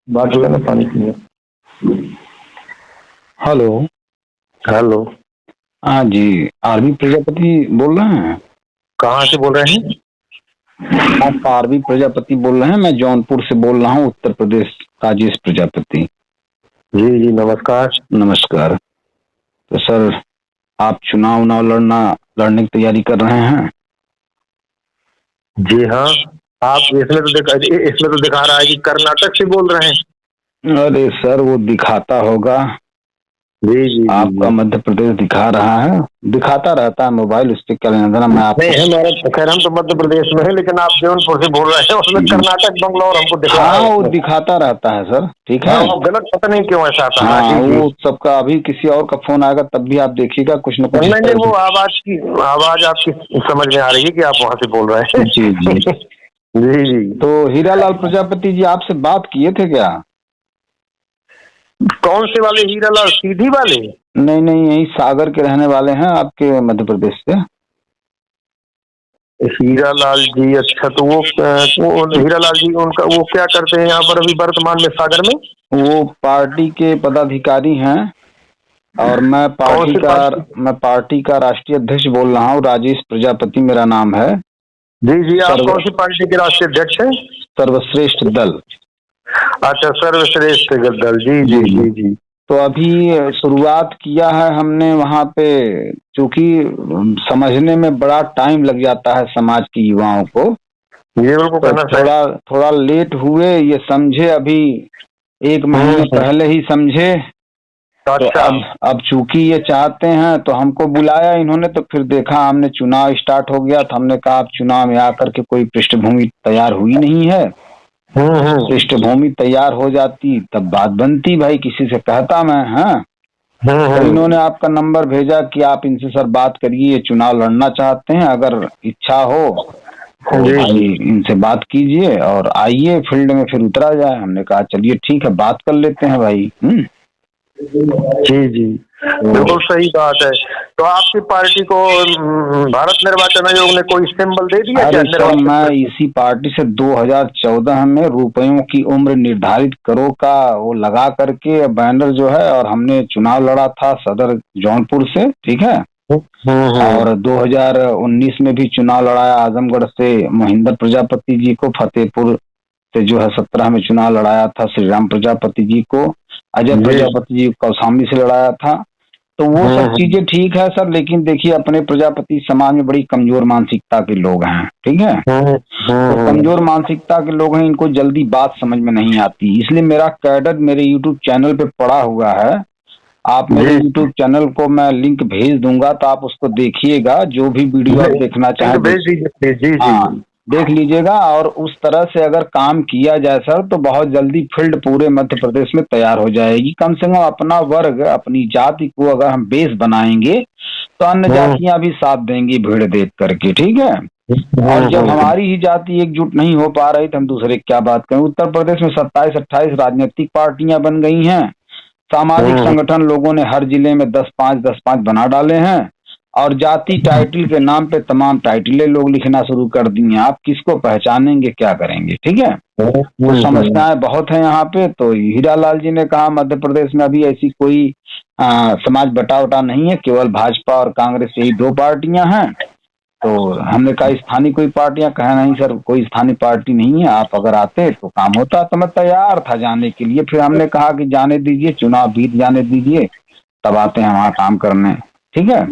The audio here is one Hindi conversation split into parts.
बाटला में पानी पिए। हेलो। हेलो। हाँ जी, आरबी प्रजापति बोल रहे हैं? कहाँ से बोल रहे हैं? आप आरबी प्रजापति बोल रहे हैं? मैं जौनपुर से बोल रहा हूँ, उत्तर प्रदेश। राजेश प्रजापति। जी जी, नमस्कार। नमस्कार। तो सर, आप चुनाव लड़ने की तैयारी कर रहे हैं? जी हाँ। आप इसमें तो दिखा रहा है कि कर्नाटक से बोल रहे हैं। अरे सर, वो दिखाता होगा। जी जी जी आपका जी। मध्य प्रदेश दिखा रहा है, दिखाता रहता है मोबाइल, उससे क्या लेना देना। मैं आपको नहीं, हमारा खैर हम तो मध्य प्रदेश में है, लेकिन आप जौनपुर से बोल रहे हैं, उसमें कर्नाटक बंगलौर हमको दिख रहा हाँ, है वो उसमें। दिखाता रहता है सर, ठीक है। हाँ, वो गलत पता नहीं क्यों ऐसा आता। हाँ हाँ, जी जी। वो सबका अभी किसी और का फोन आएगा तब भी आप देखिएगा कुछ न कुछ इस नहीं नहीं, तरह वो से। आवाज आपकी समझ में आ रही है कि आप वहाँ से बोल रहे हैं। जी जी। जी जी। तो हीरालाल प्रजापति जी आपसे बात किए थे क्या? कौन से वाले? हीरालाल सीधी वाले? नहीं नहीं, यही सागर के रहने वाले हैं, आपके मध्य प्रदेश से। हीरालाल जी, अच्छा। तो वो हीरालाल जी, उनका वो क्या करते हैं यहाँ पर अभी वर्तमान में सागर में? वो पार्टी के पदाधिकारी हैं। और कौन से पार्टी? मैं पार्टी का राष्ट्रीय अध्यक्ष बोल रहा हूँ, राजेश प्रजापति मेरा नाम है। जी जी, आप सर्व कौन सी पार्टी के राष्ट्रीय अध्यक्ष हैं? सर्वश्रेष्ठ दल। अच्छा, सर्वश्रेष्ठ दल। जी जी जी जी। जी जी। तो अभी शुरुआत किया है हमने वहाँ पे, क्योंकि समझने में बड़ा टाइम लग जाता है समाज के युवाओं को। ये बिल्कुल तो कहना सही। थोड़ा थोड़ा लेट हुए, ये समझे अभी 1 महीने हम्म। पहले ही समझे। तो अच्छा। अब चूंकि ये चाहते हैं तो हमको बुलाया इन्होंने, तो फिर देखा हमने चुनाव स्टार्ट हो गया तो हमने कहा अब चुनाव में आकर के कोई पृष्ठभूमि तैयार हुई नहीं है। हम्म। पृष्ठभूमि तैयार हो जाती तब बात बनती, भाई किसी से कहता मैं। हाँ, तो हम्म। इन्होंने आपका नंबर भेजा कि आप इनसे सर बात करिए, ये चुनाव लड़ना चाहते हैं, अगर इच्छा हो तो जी भाई जी इनसे बात कीजिए और आइए फील्ड में फिर उतरा जाए। हमने कहा चलिए ठीक है, बात कर लेते हैं भाई। जी जी, तो बिल्कुल सही बात है। तो आपकी पार्टी को भारत निर्वाचन आयोग ने कोई सिंबल दे दिया क्या अरे सर, निर्वाचन मैं में? इसी पार्टी से 2014 में रुपयों की उम्र निर्धारित करो का वो लगा करके बैनर जो है, और हमने चुनाव लड़ा था सदर जौनपुर से, ठीक है। हम्म। और 2019 में भी चुनाव लड़ाया आजमगढ़ से महेंद्र प्रजापति जी को, फतेहपुर से जो है 17 में चुनाव लड़ाया था श्री राम प्रजापति जी को, अजय जी। प्रजापति जी को कौशाम्बी से लड़ाया था। तो वो सब हम्म। चीजें ठीक है सर, लेकिन देखिए अपने प्रजापति समाज में बड़ी कमजोर मानसिकता के लोग हैं, ठीक है। हम्म। तो कमजोर मानसिकता के लोग हैं, इनको जल्दी बात समझ में नहीं आती, इसलिए मेरा कैडर मेरे यूट्यूब चैनल पे पड़ा हुआ है। आप मेरे जी यूट्यूब चैनल को मैं लिंक भेज दूंगा, तो आप उसको देखिएगा, जो भी वीडियो आप देखना लिंक चाहें भेज देख। दीजिए। जी जी हाँ, जी। देख लीजिएगा। और उस तरह से अगर काम किया जाए सर तो बहुत जल्दी फील्ड पूरे मध्य प्रदेश में तैयार हो जाएगी। कम से कम अपना वर्ग, अपनी जाति को अगर हम बेस बनाएंगे तो अन्य हम्म। जातियां भी साथ देंगी भीड़ देख करके, ठीक है। और जब हम्म। हमारी ही जाति एकजुट नहीं हो पा रही तो हम दूसरे की क्या बात करें। उत्तर प्रदेश में 27-28 राजनीतिक पार्टियां बन गई हैं। सामाजिक हम्म। संगठन लोगों ने हर जिले में 10-5 बना डाले हैं। और जाति टाइटल के नाम पे तमाम टाइटलें लोग लिखना शुरू कर दी हैं। आप किसको पहचानेंगे, क्या करेंगे, ठीक है। तो समस्याएं बहुत है यहाँ पे। तो हीरालाल जी ने कहा मध्य प्रदेश में अभी ऐसी कोई समाज बटा वटा नहीं है, केवल भाजपा और कांग्रेस यही 2 पार्टियां हैं। तो हमने कहा स्थानीय कोई पार्टियां, कहा नहीं सर कोई स्थानीय पार्टी नहीं है, आप अगर आते तो काम होता। तो मैं तैयार था जाने के लिए, फिर हमने कहा कि जाने दीजिए, चुनाव बीत जाने दीजिए, तब आते हैं वहाँ काम करने, ठीक है।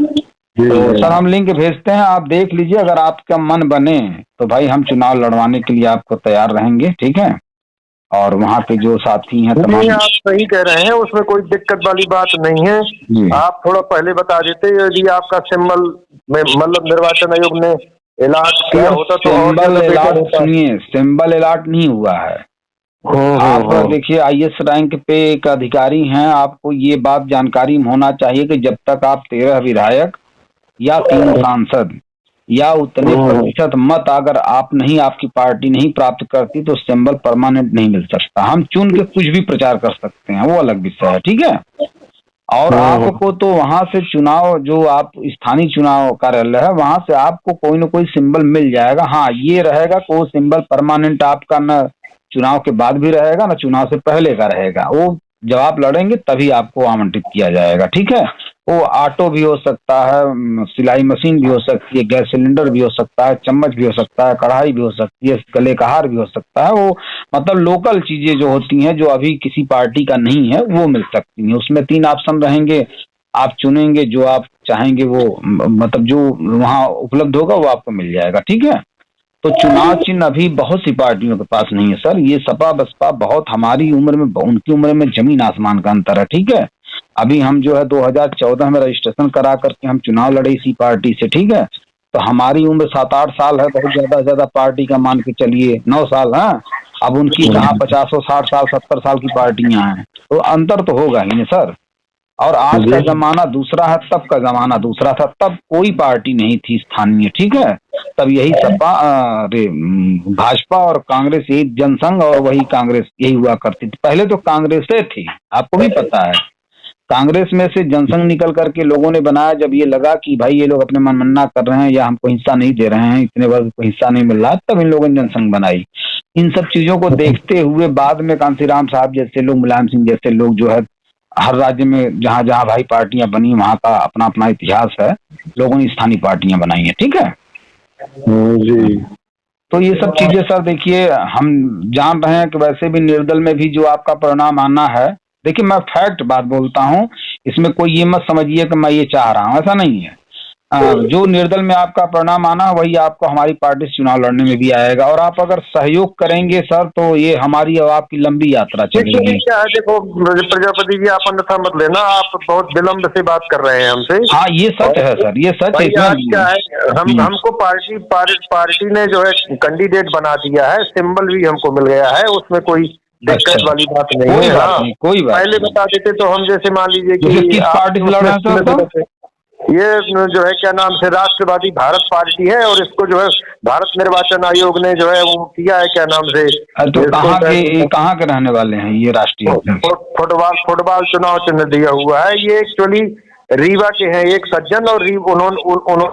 जी तो जी। सर हम लिंक भेजते हैं, आप देख लीजिए, अगर आपका मन बने तो भाई हम चुनाव लड़वाने के लिए आपको तैयार रहेंगे, ठीक है। और वहाँ पे जो साथी हैं नहीं, तमाम। आप सही कह रहे हैं, उसमें कोई दिक्कत वाली बात नहीं है। जी आप थोड़ा पहले बता देते, यदि आपका सिंबल में मतलब निर्वाचन आयोग ने इलाट किया सर, होता तो और सिंबल ज्यादा बेटर अलॉट होता। सुनिए, सिंबल अलॉट नहीं हुआ है। आप हम्म। देखिए आईएएस रैंक पे एक अधिकारी हैं, आपको ये बात जानकारी में होना चाहिए कि जब तक आप 13 विधायक या 3 सांसद या उतने हम्म। प्रतिशत मत अगर आप नहीं, आपकी पार्टी नहीं प्राप्त करती तो सिंबल परमानेंट नहीं मिल सकता। हम चुन के कुछ भी प्रचार कर सकते हैं, वो अलग विषय है, ठीक है। और हम्म। आपको तो वहां से चुनाव, जो आप स्थानीय चुनाव कार्यालय है वहां से आपको कोई ना कोई सिंबल मिल जाएगा। हाँ, ये रहेगा कि वो सिंबल परमानेंट आपका न चुनाव के बाद भी रहेगा ना चुनाव से पहले का रहेगा। वो जब आप लड़ेंगे तभी आपको आवंटित किया जाएगा, ठीक है। वो ऑटो भी हो सकता है, सिलाई मशीन भी हो सकती है, गैस सिलेंडर भी हो सकता है, चम्मच भी हो सकता है, कढ़ाई भी हो सकती है, गले का हार भी हो सकता है। वो मतलब लोकल चीजें जो होती हैं जो अभी किसी पार्टी का नहीं है वो मिल सकती हैं। उसमें 3 ऑप्शन रहेंगे, आप चुनेंगे जो आप चाहेंगे वो मतलब जो वहाँ उपलब्ध होगा वो आपको मिल जाएगा, ठीक है। तो चुनाव चिन्ह अभी बहुत सी पार्टियों के पास नहीं है सर। ये सपा बसपा बहुत हमारी उम्र में उनकी उम्र में जमीन आसमान का अंतर है, ठीक है। अभी हम जो है 2014 में रजिस्ट्रेशन करा करके हम चुनाव लड़े इसी पार्टी से, ठीक है। तो हमारी उम्र 7-8 साल है, बहुत ज्यादा पार्टी का मान के चलिए 9 साल है। अब उनकी कहाँ 50 60 साल 70 साल की पार्टियां हैं, तो अंतर तो होगा ही ना सर। और आज का जमाना दूसरा है, तब का जमाना दूसरा था। तब कोई पार्टी नहीं थी स्थानीय, ठीक है। तब यही सपा भाजपा और कांग्रेस, यही जनसंघ और वही कांग्रेस यही हुआ करती थी। पहले तो कांग्रेसे थी, आपको भी पता है। कांग्रेस में से जनसंघ निकल करके लोगों ने बनाया। जब ये लगा कि भाई ये लोग अपने मनमाना कर रहे हैं या हमको हिस्सा नहीं दे रहे हैं, इतने वर्ग को हिस्सा नहीं मिल रहा, तब इन लोगों ने जनसंघ बनाई। इन सब चीजों को देखते हुए बाद में कांशीराम साहब जैसे लोग, मुलायम सिंह जैसे लोग जो है, हर राज्य में जहां जहां भाई पार्टियां बनी वहां का अपना अपना इतिहास है, लोगों ने स्थानीय पार्टियां बनाई हैं, ठीक है जी। तो ये सब चीजें सर देखिए हम जान रहे हैं कि वैसे भी निर्दल में भी जो आपका परिणाम आना है, देखिए मैं फैक्ट बात बोलता हूँ, इसमें कोई ये मत समझिए कि मैं ये चाह रहा हूँ, ऐसा नहीं है। जो निर्दल में आपका परिणाम आना वही आपको हमारी पार्टी से चुनाव लड़ने में भी आएगा। और आप अगर सहयोग करेंगे सर तो ये हमारी और आपकी लंबी यात्रा चलेगी। क्या है, देखो प्रजापति जी, आप अन्यथा मत लेना, आप बहुत विलम्ब से बात कर रहे हैं हमसे। हाँ ये सच है सर, ये सच है। क्या है, हमको पार्टी ने जो है कैंडिडेट बना दिया है, सिंबल भी हमको मिल गया है, उसमें कोई दिक्कत वाली बात नहीं है। हाँ, कोई बात पहले बता देते तो हम जैसे मान लीजिए कि किस पार्टी से लड़ रहे हैं सर? ये जो है क्या नाम से राष्ट्रवादी भारत पार्टी है, और इसको जो है भारत निर्वाचन आयोग ने जो है वो किया है, क्या नाम से, तो कहाँ के रहने वाले हैं ये राष्ट्रीय? फुटबॉल चुनाव चिन्ह दिया हुआ है। ये एक्चुअली रीवा के हैं एक सज्जन, और उन्होंने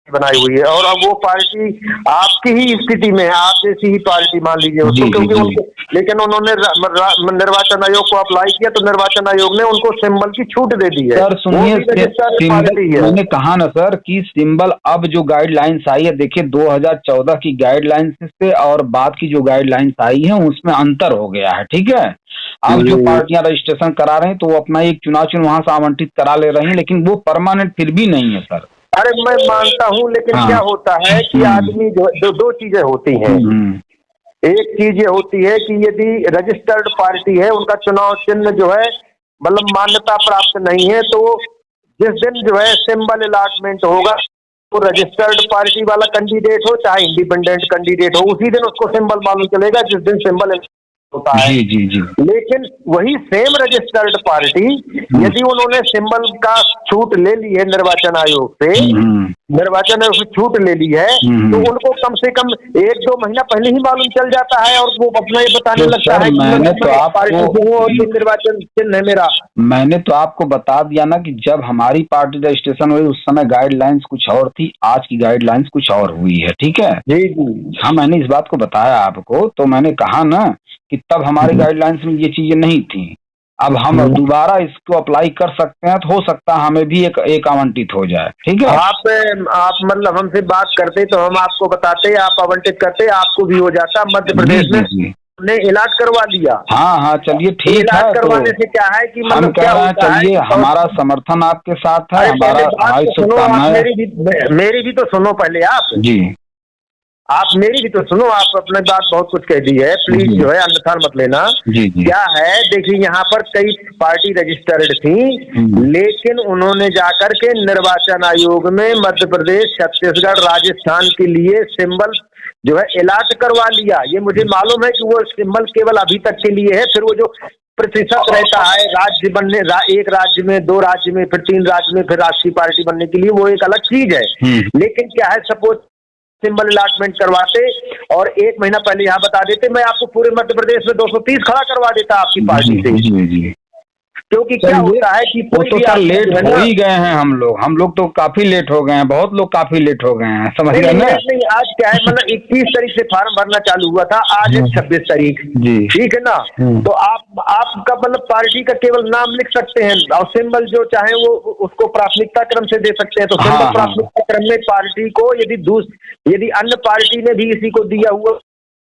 बनाई हुई है। और अब वो पार्टी आपकी ही स्थिति में है, आप जैसी ही पार्टी मान लीजिए उसको, क्योंकि लेकिन उन्होंने निर्वाचन आयोग को अप्लाई किया तो निर्वाचन आयोग ने उनको सिंबल की छूट दे दी है। सर सुनिए, मैंने कहा ना सर कि सिंबल अब जो गाइडलाइंस आई है, देखिए 2014 की गाइडलाइंस से और बाद की जो गाइडलाइंस आई है उसमें अंतर हो गया है, ठीक है। अब जो पार्टियां रजिस्ट्रेशन करा रहे हैं तो वो अपना एक चुनाव चिन्ह वहां से आवंटित करा ले रही हैं, लेकिन वो परमानेंट फिर भी नहीं है सर। अरे मैं मानता हूँ, लेकिन क्या होता है कि आदमी जो दो चीजें होती हैं। एक चीज ये होती है कि यदि रजिस्टर्ड पार्टी है, उनका चुनाव चिन्ह जो है मतलब मान्यता प्राप्त नहीं है, तो जिस दिन जो है सिंबल अलॉटमेंट होगा, तो रजिस्टर्ड पार्टी वाला कैंडिडेट हो चाहे इंडिपेंडेंट कैंडिडेट हो, उसी दिन उसको सिंबल मालूम चलेगा जिस दिन सिंबल होता है। जी। लेकिन वही सेम रजिस्टर्ड पार्टी यदि उन्होंने सिंबल का छूट ले ली है निर्वाचन आयोग से, निर्वाचन आयोग से छूट ले ली है, तो उनको कम से कम 1-2 महीना पहले ही मालूम चल जाता है और वो अपना ये बताने लगता है कि निर्वाचन चिन्ह है मेरा। मैंने तो आपको बता दिया ना कि जब हमारी पार्टी रजिस्ट्रेशन हुई उस समय गाइडलाइंस कुछ और थी, आज की गाइडलाइंस कुछ और हुई है, ठीक है। जी। हाँ मैंने इस बात को बताया आपको, तो मैंने कहा ना कि तब हमारी गाइडलाइंस में ये चीजें नहीं थी। अब हम दोबारा इसको अप्लाई कर सकते हैं, तो हो सकता है हमें भी एक आवंटित हो जाए, ठीक है। आप मतलब हमसे बात करते तो हम आपको बताते, आप आवंटित करते, आपको भी हो जाता। मध्य प्रदेश में हमने इलाज करवा लिया। हाँ चलिए ठीक है। इलाज करवाने से क्या है कि हम कह रहे हैं चलिए हमारा समर्थन आपके साथ है, हमारी शुभकामनाएं। मेरी भी तो सुनो पहले आप जी, आप मेरी भी तो सुनो। आप अपने बात बहुत कुछ कह दी है, प्लीज जो है अन्यथा मत लेना। जी। क्या है, देखिए यहाँ पर कई पार्टी रजिस्टर्ड थी, लेकिन उन्होंने जाकर के निर्वाचन आयोग में मध्य प्रदेश, छत्तीसगढ़, राजस्थान के लिए सिंबल जो है अलॉट करवा लिया। ये मुझे मालूम है कि वो सिंबल केवल अभी तक के लिए है, फिर वो जो प्रतिशत रहता है राज्य बनने, एक राज्य में, 2 राज्य में, फिर 3 राज्य में, फिर राष्ट्रीय पार्टी बनने के लिए, वो एक अलग चीज है। लेकिन क्या है, सपोज सिंबल अलॉटमेंट करवाते और 1 महीना पहले यहाँ बता देते, मैं आपको पूरे मध्य प्रदेश में 230 खड़ा करवा देता आपकी पार्टी से। क्योंकि क्या होता है कि वो तो सर लेट हो ही गए हैं हम लोग तो काफी लेट हो गए हैं, बहुत लोग काफी लेट हो गए हैं, समझ गए ना? नहीं, आज क्या है मतलब 21 तारीख से फार्म भरना चालू हुआ था, आज है 26 तारीख जी, ठीक है ना? तो आपका मतलब पार्टी का केवल नाम लिख सकते हैं और सिंबल जो चाहे वो उसको प्राथमिकता क्रम से दे सकते हैं। तो सिंबल प्राथमिकता क्रम में पार्टी को यदि अन्य पार्टी ने भी इसी को दिया हुआ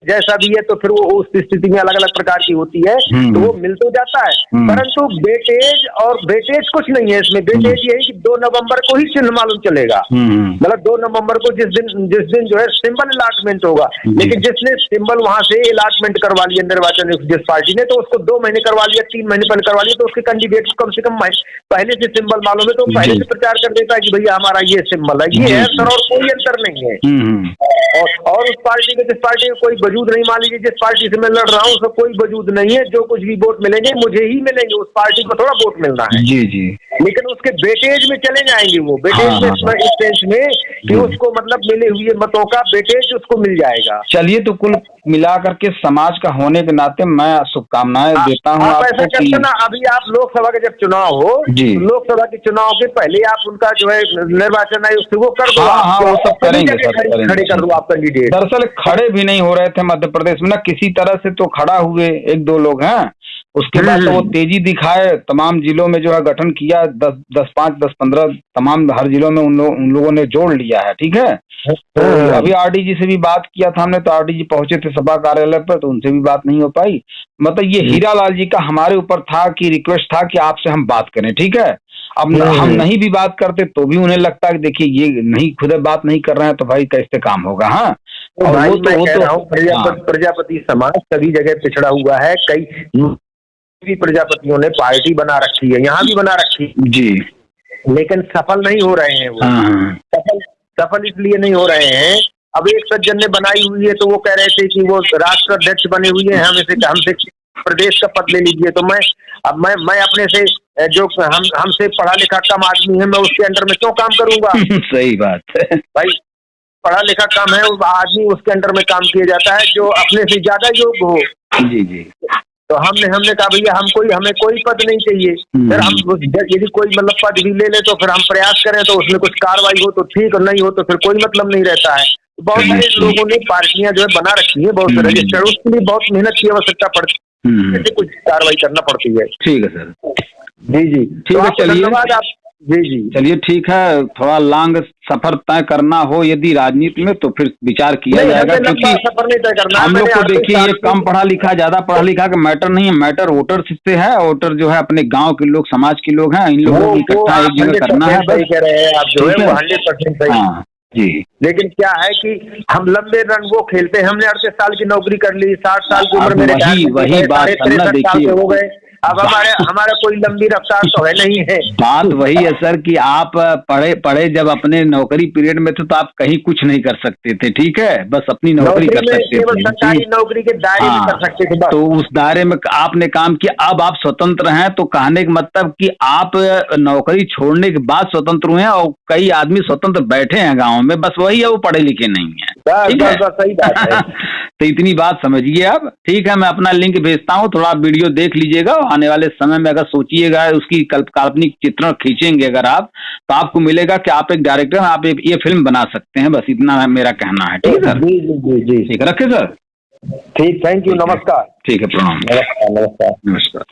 जैसा भी है तो फिर वो उस स्थिति में अलग अलग प्रकार की होती है, तो वो मिल तो जाता है। परंतु वेटेज कुछ नहीं है इसमें। वेटेज ये है कि 2 नवंबर को ही चिन्ह मालूम चलेगा, मतलब 2 नवंबर को जिस दिन जो है सिंबल अलॉटमेंट होगा। लेकिन जिसने सिंबल वहां से अलॉटमेंट करवा लिया निर्वाचन जिस पार्टी ने, तो उसको 2 महीने करवा लिया, 3 महीने पहले करवा लिया, तो उसके कैंडिडेट को कम से कम पहले से सिंबल मालूम है, तो पहले से प्रचार कर देता है कि भैया हमारा ये सिंबल है, ये है सर, और कोई अंतर नहीं है। और उस पार्टी के जिस पार्टी में कोई वजूद नहीं, मान लीजिए जिस पार्टी से मैं लड़ रहा हूँ उसका कोई वजूद नहीं है, जो कुछ भी वोट मिलेंगे मुझे ही मिलेंगे, उस पार्टी को थोड़ा वोट मिलना है। जी जी। लेकिन उसके वेटेज में चले जाएंगे, वो वेटेज में इस सेंस में कि उसको मतलब मिले हुए मतों का वेटेज उसको मिल जाएगा। चलिए, तो कुल मिला करके समाज का होने के नाते मैं शुभकामनाएं देता हूँ। आप ऐसा करते ना, अभी आप लोकसभा का जब चुनाव हो, लोकसभा के चुनाव के पहले आप उनका जो है निर्वाचन आयोग से वो कर दो। वो सब करेंगे, खड़े कर दो आप कैंडिडेट। दरअसल खड़े भी नहीं हो रहे थे मध्य प्रदेश में ना, किसी तरह से तो खड़ा हुए 1-2 लोग हैं, उसके बाद तो वो तेजी दिखाए, तमाम जिलों में जो है गठन किया, 10-15 तमाम हर जिलों में उन लोगों ने जोड़ लिया है, ठीक है। तो अभी आरडीजी से भी बात किया था हमने, तो आरडीजी पहुंचे थे सभा कार्यालय पर, तो उनसे भी बात नहीं हो पाई। मतलब ये हीरा लाल जी का हमारे ऊपर था कि रिक्वेस्ट था कि आपसे हम बात करें, ठीक है। अब हम नहीं भी बात करते तो भी उन्हें लगता है कि देखिए ये नहीं खुद बात नहीं कर रहे हैं तो भाई कैसे काम होगा। हाँ, और भाई मैं कह रहा हूँ प्रजापति समाज सभी जगह पिछड़ा हुआ है, कई प्रजापतियों ने पार्टी बना रखी है, यहाँ भी बना रखी है जी, लेकिन सफल नहीं हो रहे हैं वो। सफल इसलिए नहीं हो रहे हैं, अब एक सज्जन ने बनाई हुई है तो वो कह रहे थे कि वो राष्ट्र अध्यक्ष बने हुए हैं, हमसे प्रदेश का पद ले लीजिए। तो मैं अपने से जो हमसे पढ़ा लिखा कम आदमी है, मैं उसके अंडर में क्यों काम करूंगा? सही बात है भाई, पढ़ा लिखा कम है आदमी, उसके अंडर में काम किया जाता है जो अपने से ज्यादा योग्य हो। जी जी। तो हमने कहा भैया हमें कोई पद नहीं चाहिए, फिर हम यदि कोई मतलब पद भी ले ले तो फिर हम प्रयास करें तो उसमें कुछ कार्रवाई हो तो ठीक, और नहीं हो तो फिर कोई मतलब नहीं रहता है। बहुत सारे लोगों ने पार्टियां जो है बना रखी है, बहुत सारे रजिस्टर्ड, उसके लिए बहुत मेहनत की आवश्यकता पड़ती है, कुछ कार्रवाई करना पड़ती है। ठीक है सर, जी जी, ठीक है, चलिए धन्यवाद आप। जी जी, चलिए ठीक है, थोड़ा लॉन्ग सफर तय करना हो यदि राजनीति में तो फिर विचार किया जाएगा, क्योंकि हम लोग को देखिए ये कम पढ़ा लिखा ज्यादा पढ़ा लिखा का मैटर नहीं है, मैटर वोटर से है। वोटर जो है अपने गांव के लोग, समाज के लोग हैं, इन लोगों को इकट्ठा एक जगह करना है। सही कह रहे हैं आप, जो है वो 100% सही। हाँ जी, लेकिन क्या है कि हम लंबे रन वो खेलते हैं। हमने 38 साल की नौकरी कर ली, 60 साल की उम्र में वही बात करना, देखिए हो गए, अब हमारा कोई लंबी रफ्तार तो है नहीं है। बात वही है सर कि आप पढ़े जब अपने नौकरी पीरियड में थे तो आप कहीं कुछ नहीं कर सकते थे, ठीक है, बस अपनी नौकरी कर सकते थे, सरकारी नौकरी के दायरे में कर सकते थे, तो उस दायरे में आपने काम किया। अब आप स्वतंत्र हैं, तो कहने का मतलब कि आप नौकरी छोड़ने के बाद स्वतंत्र हुए हैं, और कई आदमी स्वतंत्र बैठे हैं गाँव में, बस वही है, वो पढ़े लिखे नहीं है। सही बात है। तो इतनी बात समझिए आप, ठीक है। मैं अपना लिंक भेजता हूँ, थोड़ा वीडियो देख लीजिएगा। आने वाले समय में अगर सोचिएगा उसकी काल्पनिक चित्रण खींचेंगे अगर आप, तो आपको मिलेगा कि आप एक डायरेक्टर, आप ये फिल्म बना सकते हैं। बस इतना मेरा कहना है, ठीक है सर? जी जी जी, ठीक है, रखे सर। ठीक, थैंक यू, नमस्कार। ठीक है, प्रणाम। नमस्कार। नमस्कार।